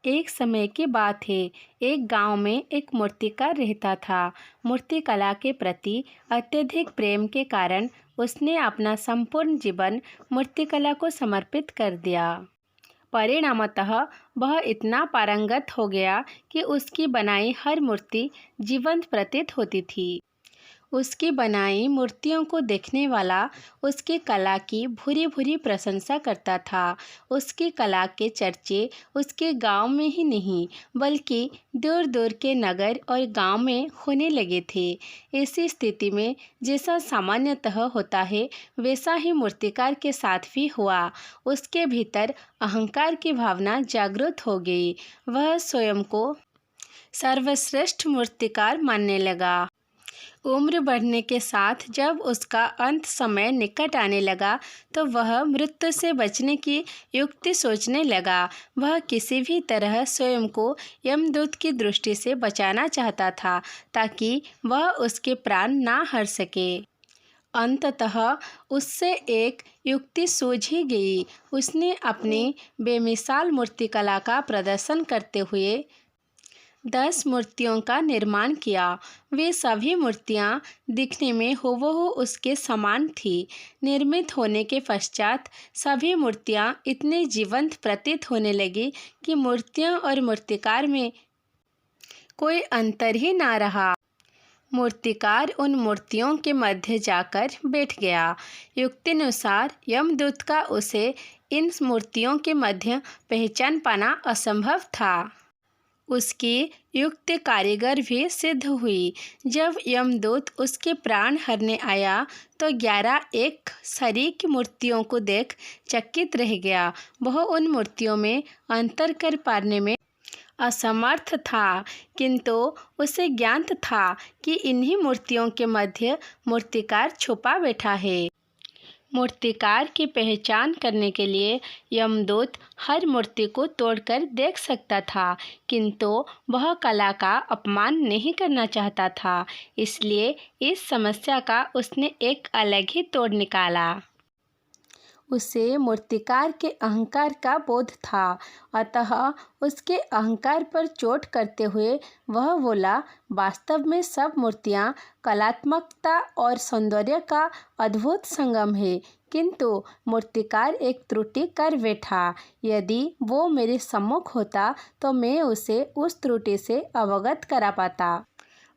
एक समय की बात है। एक गांव में एक मूर्तिकार रहता था। मूर्तिकला के प्रति अत्यधिक प्रेम के कारण उसने अपना संपूर्ण जीवन मूर्तिकला को समर्पित कर दिया। परिणामतः वह इतना पारंगत हो गया कि उसकी बनाई हर मूर्ति जीवंत प्रतीत होती थी। उसकी बनाई मूर्तियों को देखने वाला उसकी कला की भूरी भूरी प्रशंसा करता था। उसकी कला के चर्चे उसके गांव में ही नहीं बल्कि दूर दूर के नगर और गांव में होने लगे थे। ऐसी स्थिति में जैसा सामान्यतः होता है वैसा ही मूर्तिकार के साथ भी हुआ। उसके भीतर अहंकार की भावना जागृत हो गई। वह स्वयं को सर्वश्रेष्ठ मूर्तिकार मानने लगा। उम्र बढ़ने के साथ जब उसका अंत समय निकट आने लगा तो वह मृत्यु से बचने की युक्ति सोचने लगा। वह किसी भी तरह स्वयं को यमदूत की दृष्टि से बचाना चाहता था ताकि वह उसके प्राण ना हर सके। अंततः उससे एक युक्ति सूझ ही गई। उसने अपनी बेमिसाल मूर्तिकला का प्रदर्शन करते हुए 10 मूर्तियों का निर्माण किया। वे सभी मूर्तियां दिखने में हूबहू उसके समान थी। निर्मित होने के पश्चात सभी मूर्तियां इतने जीवंत प्रतीत होने लगी कि मूर्तियां और मूर्तिकार में कोई अंतर ही ना रहा। मूर्तिकार उन मूर्तियों के मध्य जाकर बैठ गया। युक्तिनुसार यमदूत का उसे इन मूर्तियों के मध्य पहचान पाना असंभव था। उसकी युक्ति कारीगर भी सिद्ध हुई। जब यमदूत उसके प्राण हरने आया तो 11 एक शरीक मूर्तियों को देख चकित रह गया। वह उन मूर्तियों में अंतर कर पाने में असमर्थ था, किंतु उसे ज्ञात था कि इन्हीं मूर्तियों के मध्य मूर्तिकार छुपा बैठा है। मूर्तिकार की पहचान करने के लिए यमदूत हर मूर्ति को तोड़कर देख सकता था, किंतु वह कला का अपमान नहीं करना चाहता था। इसलिए इस समस्या का उसने एक अलग ही तोड़ निकाला। उसे मूर्तिकार के अहंकार का बोध था, अतः उसके अहंकार पर चोट करते हुए वह बोला, वास्तव में सब मूर्तियाँ कलात्मकता और सौंदर्य का अद्भुत संगम है, किंतु मूर्तिकार एक त्रुटि कर बैठा। यदि वो मेरे सम्मुख होता तो मैं उसे उस त्रुटि से अवगत करा पाता।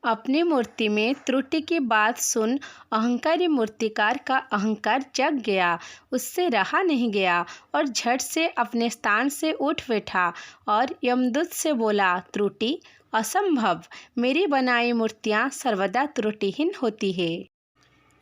अपनी मूर्ति में त्रुटि की बात सुन अहंकारी मूर्तिकार का अहंकार जग गया। उससे रहा नहीं गया और झट से अपने स्थान से उठ बैठा और यमदूत से बोला, त्रुटि? असंभव। मेरी बनाई मूर्तियाँ सर्वदा त्रुटिहीन होती है।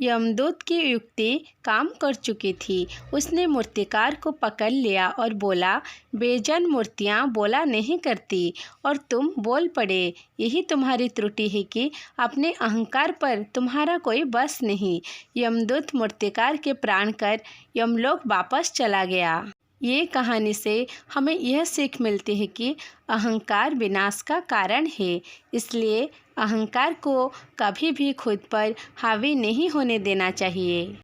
यमदूत की युक्ति काम कर चुकी थी। उसने मूर्तिकार को पकड़ लिया और बोला, बेजान मूर्तियाँ बोला नहीं करती और तुम बोल पड़े। यही तुम्हारी त्रुटि है कि अपने अहंकार पर तुम्हारा कोई बस नहीं। यमदूत मूर्तिकार के प्राण कर यमलोक वापस चला गया। ये कहानी से हमें यह सीख मिलती है कि अहंकार विनाश का कारण है। इसलिए अहंकार को कभी भी खुद पर हावी नहीं होने देना चाहिए।